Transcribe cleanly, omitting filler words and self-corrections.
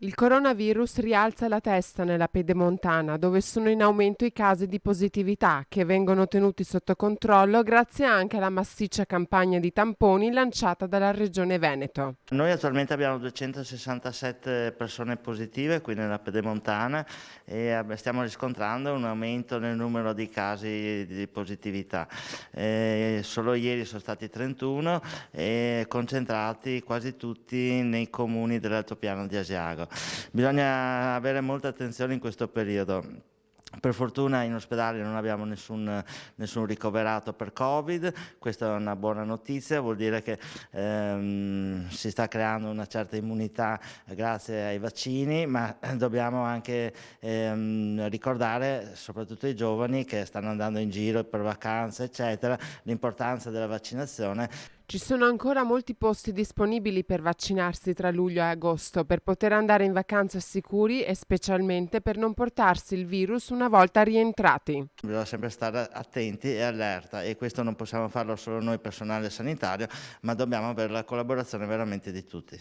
Il coronavirus rialza la testa nella Pedemontana, dove sono in aumento i casi di positività, che vengono tenuti sotto controllo grazie anche alla massiccia campagna di tamponi lanciata dalla Regione Veneto. Noi attualmente abbiamo 267 persone positive qui nella Pedemontana e stiamo riscontrando un aumento nel numero di casi di positività. Solo ieri sono stati 31 e concentrati quasi tutti nei comuni dell'altopiano di Asiago. Bisogna avere molta attenzione in questo periodo. Per fortuna in ospedale non abbiamo nessun ricoverato per Covid, questa è una buona notizia, vuol dire che si sta creando una certa immunità grazie ai vaccini, ma dobbiamo anche ricordare, soprattutto ai giovani che stanno andando in giro per vacanze, eccetera, l'importanza della vaccinazione. Ci sono ancora molti posti disponibili per vaccinarsi tra luglio e agosto, per poter andare in vacanza sicuri e specialmente per non portarsi il virus una volta rientrati. Bisogna sempre stare attenti e allerta e questo non possiamo farlo solo noi personale sanitario, ma dobbiamo avere la collaborazione veramente di tutti.